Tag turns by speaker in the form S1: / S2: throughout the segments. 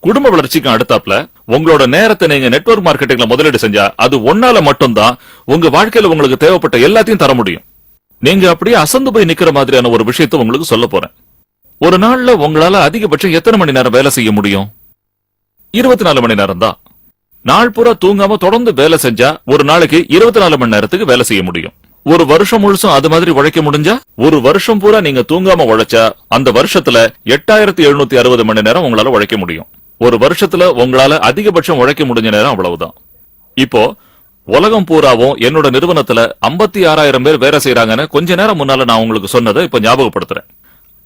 S1: குடும்ப வளர்ச்சிக்கு அடுத்தாப்ல உங்களோட நேரத்தை நீங்க நெட்வொர்க் மார்க்கெட்டிங்ல முதலீடு செஞ்சா அது ஒன்னால மட்டும்தான் உங்க வாழ்க்கையில உங்களுக்கு தேவைப்பட்ட எல்லாத்தையும் தர முடியும். நீங்க அப்படியே அசந்து போய் நிக்கிற மாதிரியான ஒரு விஷயத்தை உங்களுக்கு சொல்ல போறேன். ஒரு நாள்ல உங்களால அதிகபட்சம் எத்தனை மணி நேரம் வேலை செய்ய முடியும்? 24 மணி நேரம் தான். நாள் பூரா தூங்காம தொடர்ந்து வேலை செஞ்சா ஒரு நாளைக்கு 24 மணி நேரத்துக்கு வேலை செய்ய முடியும். ஒரு வருஷம் முழுசும் அது மாதிரி உழைக்க முடிஞ்சா, ஒரு வருஷம் பூரா நீங்க தூங்காம உழைச்சா அந்த வருஷத்துல 8760 மணி நேரம் உங்களால உழைக்க முடியும். ஒரு வருஷத்துல உங்களால அதிகபட்சம் உழைக்க முடிஞ்ச நேரம் அவ்வளவுதான். இப்போ உலகம் பூராவும் என்னோட நிறுவனத்துல 56,000 பேர் வேலை செய்யறாங்கன்னு கொஞ்ச நேரம் முன்னால நான் உங்களுக்கு சொன்னதை இப்ப ஞாபகப்படுத்துறேன்.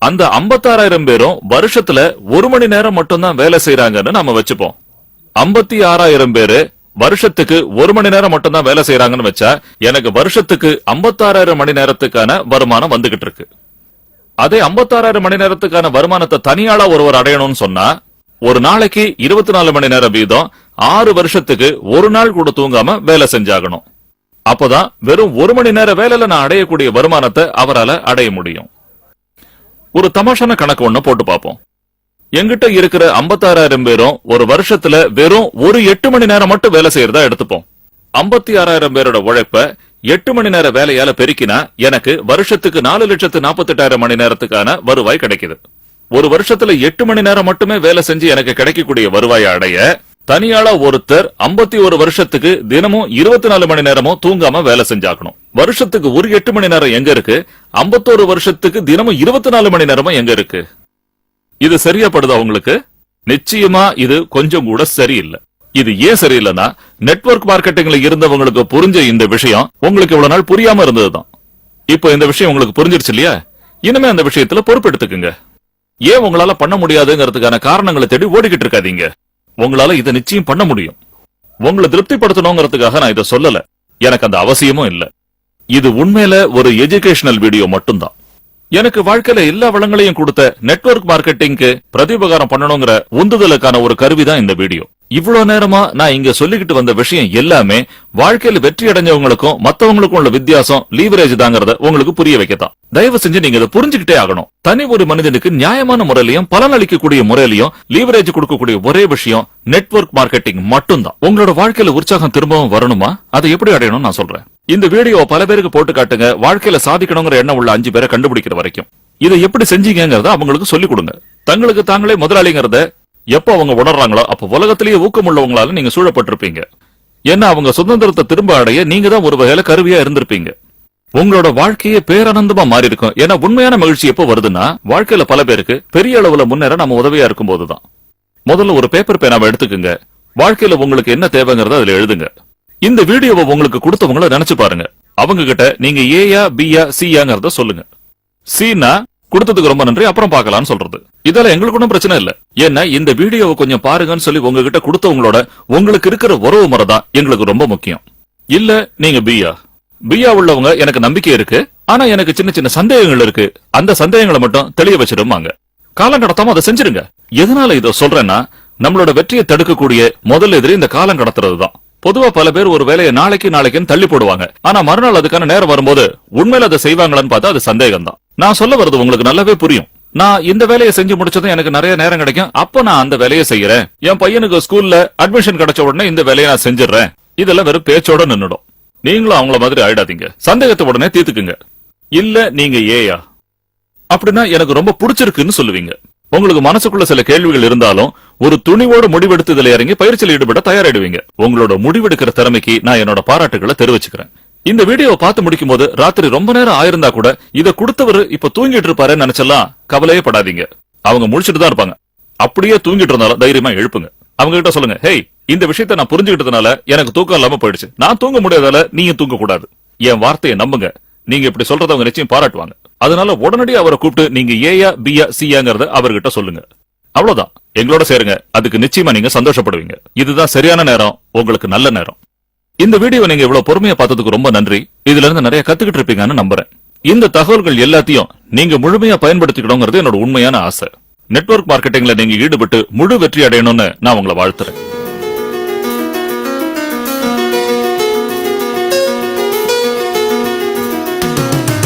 S1: அந்த 56,000 பேரும் வருஷத்துல 1 மணி நேரம் மட்டும்தான் வேலை செய்யறாங்கன்னு நாம வச்சுப்போம். 56,000 பேரு வருஷத்துக்கு 1 மணி நேரம் மட்டும்தான் வேலை செய்யறாங்கன்னு வச்சா எனக்கு வருஷத்துக்கு 56,000 மணி நேரத்துக்கான வருமானம் வந்துகிட்டு இருக்கு. அதே 56,000 மணி நேரத்துக்கான வருமானத்தை தனியாளா ஒருவர் அடையணும்னு சொன்னா ஒரு நாளைக்கு 24 மணி நேரம் வீதம் 6 வருஷத்துக்கு ஒரு நாள் கூட தூங்காம வேலை செஞ்சாகணும். அப்பதான் வெறும் 1 மணி நேர வேலையில நான் அடையக்கூடிய வருமானத்தை அவரால அடைய முடியும். ஒரு தமாஷான கணக்கு ஒண்ணு போட்டு பார்ப்போம். எங்கிட்ட இருக்கிற 56,000 பேரும் ஒரு வருஷத்துல வெறும் ஒரு 8 மணி நேரம் மட்டும் வேலை செய்யறதா எடுத்துப்போம். 56,000 பேரோட உழைப்ப 8 மணி நேர வேலையால பெருக்கினா எனக்கு வருஷத்துக்கு 4,48,000 மணி நேரத்துக்கான வருவாய் கிடைக்குது. ஒரு வருஷத்துல 8 மணி நேரம் மட்டுமே வேலை செஞ்சு எனக்கு கிடைக்கக்கூடிய வருவாயை அடைய தனியாளா ஒருத்தர் 51 வருஷத்துக்கு தினமும் 24 மணி நேரமும் தூங்காம வேலை செஞ்சாக்கணும். வருஷத்துக்கு ஒரு 8 மணி நேரம் எங்க இருக்கு? 51 வருஷத்துக்கு தினமும் 24 மணி நேரமும் எங்க இருக்கு? இது சரியா படுதா உங்களுக்கு? நிச்சயமா இது கொஞ்சம் கூட சரியில்லை. இது ஏன் சரியில்லைன்னா நெட்வொர்க் மார்க்கெட்டிங்ல இருந்தவங்களுக்கு புரிஞ்ச இந்த விஷயம் உங்களுக்கு இவ்வளவு நாள் புரியாம இருந்ததுதான். இப்போ இந்த விஷயம் உங்களுக்கு புரிஞ்சிருச்சு இல்லையா? இனிமே அந்த விஷயத்துல பொறுப்பெடுத்துக்குங்க. ஏன் உங்களால பண்ண முடியாதுங்கிறதுக்கான காரணங்களை தேடி ஓடிக்கிட்டு இருக்காதீங்க. உங்களால இதை நிச்சயம் பண்ண முடியும். உங்களை திருப்திப்படுத்தணுங்கிறதுக்காக நான் இதை சொல்லல. எனக்கு அந்த அவசியமும் இல்ல. இது உண்மையில ஒரு எஜுகேஷனல் வீடியோ மட்டும்தான். எனக்கு வாழ்க்கையில எல்லா வளங்களையும் கொடுத்த நெட்வொர்க் மார்க்கெட்டிங்க்கு பிரதிபகாரம் பண்ணணுங்கிற உந்துதலுக்கான ஒரு கருவிதான் இந்த வீடியோ. இவ்வளவு நேரமா நான் இங்க சொல்லிக்கிட்டு வந்த விஷயம் எல்லாமே வாழ்க்கையில வெற்றி அடைஞ்சவங்களுக்கும் மத்தவங்களுக்கும் உள்ள வித்தியாசம் லீவரேஜ் தாங்கிறத உங்களுக்கு புரிய வைக்கத்தான். தயவு செஞ்சு நீங்க இதை புரிஞ்சுக்கிட்டே ஆகணும். தனி ஒரு மனிதனுக்கு நியாயமான முறையிலையும் பலன் அளிக்கக்கூடிய முறையிலையும் லீவரேஜ் கொடுக்கக்கூடிய ஒரே விஷயம் நெட்வொர்க் மார்க்கெட்டிங் மட்டும்தான். உங்களோட வாழ்க்கையில உற்சாகம் திரும்பவும் வரணுமா? அதை எப்படி அடையணும் நான் சொல்றேன். இந்த வீடியோ பல பேருக்கு போட்டு காட்டுங்க. வாழ்க்கையில சாதிக்கணுங்கிற எண்ணம் உள்ள 5 பேரை கண்டுபிடிக்கிற வரைக்கும் இதை எப்படி செஞ்சீங்கிறத அவங்களுக்கு சொல்லிக் கொடுங்க. தங்களுக்கு தாங்களே முதலாளிங்கிறத எப்ப அவங்க உணர்றாங்களோ அப்ப உலகத்திலேயே ஊக்கம் உள்ளவங்களால நீங்க சூழப்பட்டிருப்பீங்க. ஏன்னா அவங்க சுதந்திரத்தை திரும்ப அடைய நீங்க தான் ஒரு வகையில கருவியா இருந்திருப்பீங்க. உங்களோட வாழ்க்கையே பேரானந்தமா மாறி இருக்கும். ஏன்னா உண்மையான மகிழ்ச்சி எப்ப வருதுன்னா வாழ்க்கையில பல பேருக்கு பெரிய அளவுல முன்னேற நம்ம உதவியா இருக்கும் போதுதான். முதல்ல ஒரு பேப்பர் பேனாவை எடுத்துக்குங்க. வாழ்க்கையில உங்களுக்கு என்ன தேவைங்கிறத அதுல எழுதுங்க. இந்த வீடியோவை உங்களுக்கு கொடுத்தவங்கள நினைச்சு பாருங்க. அவங்க கிட்ட நீங்க ஏயா பியா சியாங்கிறத சொல்லுங்க. சீனா கொடுத்ததுக்கு ரொம்ப நன்றி, அப்புறம் பார்க்கலாம்னு சொல்றது. இதெல்லாம் எங்களுக்கு ஒன்றும் பிரச்சனை இல்ல. ஏன்னா இந்த வீடியோவை கொஞ்சம் பாருங்கன்னு சொல்லி உங்ககிட்ட கொடுத்தவங்களோட உங்களுக்கு இருக்கிற உறவு முறை தான் எங்களுக்கு ரொம்ப முக்கியம். இல்ல நீங்க பியா உள்ளவங்க எனக்கு நம்பிக்கை இருக்கு, ஆனா எனக்கு சின்ன சின்ன சந்தேகங்கள் இருக்கு. அந்த சந்தேகங்களை மட்டும் தெளிய வச்சிருவாங்க. காலம் கடத்தாம அதை செஞ்சிருங்க. எதனால இதை சொல்றேன்னா நம்மளோட வெற்றியை தடுக்கக்கூடிய முதல் எதிரி இந்த காலம் கடத்துறது தான். பொதுவா பல பேர் ஒரு வேலையை நாளைக்குன்னு தள்ளி போடுவாங்க. ஆனா மறுநாள் அதுக்கான நேரம் வரும்போது உண்மையில அதை செய்வாங்களான்னு பார்த்தா அது சந்தேகம் தான். நான் சொல்ல வருது உங்களுக்கு நல்லாவே புரியும். நான் இந்த வேலையை செஞ்சு முடிச்சதும் எனக்கு நிறைய நேரம் கிடைக்கும், அப்ப நான் அந்த வேலையை செய்யறேன். என் பையனுக்கு ஸ்கூல்ல அட்மிஷன் கிடைச்ச உடனே இந்த வேலையை நான் செஞ்சிடறேன். இதெல்லாம் வெறும் பேச்சோட நின்னுடும். நீங்களும் அவங்கள மாதிரி ஆயிடாதீங்க. சந்தேகத்தை உடனே தீர்த்துக்குங்க. இல்ல நீங்க ஏயா அப்படின்னா எனக்கு ரொம்ப பிடிச்சிருக்குன்னு சொல்லுவீங்க. உங்களுக்கு மனசுக்குள்ள சில கேள்விகள் இருந்தாலும் ஒரு துணிவோட முடிவெடுத்து இதில் இறங்கி பயிற்சியில் ஈடுபட தயாராயிடுவீங்க. உங்களோட முடிவெடுக்கிற திறமைக்கு நான் என்னோட பாராட்டுகளை தெரிவிச்சுக்கிறேன். இந்த வீடியோவை பார்த்து முடிக்கும் போது ராத்திரி ரொம்ப நேரம் ஆயிருந்தா கூட இதை கொடுத்தவரு இப்ப தூங்கிட்டு இருப்பாருன்னு நினைச்செல்லாம் கவலையே படாதீங்க. அவங்க முடிச்சுட்டு தான் இருப்பாங்க. அப்படியே தூங்கிட்டு இருந்தாலும் தைரியமா எழுப்புங்க. அவங்க கிட்ட சொல்லுங்க, ஹேய், இந்த விஷயத்த நான் புரிஞ்சுக்கிட்டதுனால எனக்கு தூக்கம் இல்லாம போயிடுச்சு. நான் தூங்க முடியாதால நீங்க தூங்க கூடாது. என் வார்த்தையை நம்புங்க. நீங்க இப்படி சொல்றத அவங்க நிச்சயம் பாராட்டுவாங்க. அதனால உடனடியாக அவரை கூப்பிட்டு நீங்க ஏயா பியா சியாங்கிறத அவர்கிட்ட சொல்லுங்க. அவ்வளவுதான். எங்களோட சேருங்க. அதுக்கு நிச்சயமா நீங்க சந்தோஷப்படுவீங்க. இதுதான் சரியான நேரம், உங்களுக்கு நல்ல நேரம். இந்த வீடியோ நீங்க இவ்வளவு பொறுமையா பார்த்ததுக்கு ரொம்ப நன்றி. இதுல இருந்து நிறைய கத்துக்கிட்டு இருப்பீங்கன்னு நம்புறேன். இந்த தகவல்கள் எல்லாத்தையும் நீங்க முழுமையா பயன்படுத்திக்கணுங்கிறது என்னோட உண்மையான ஆசை. நெட்வொர்க் மார்க்கெட்டிங்ல நீங்க ஈடுபட்டு முழு வெற்றி அடையணும்னு நான் உங்களை வாழ்த்துறேன்.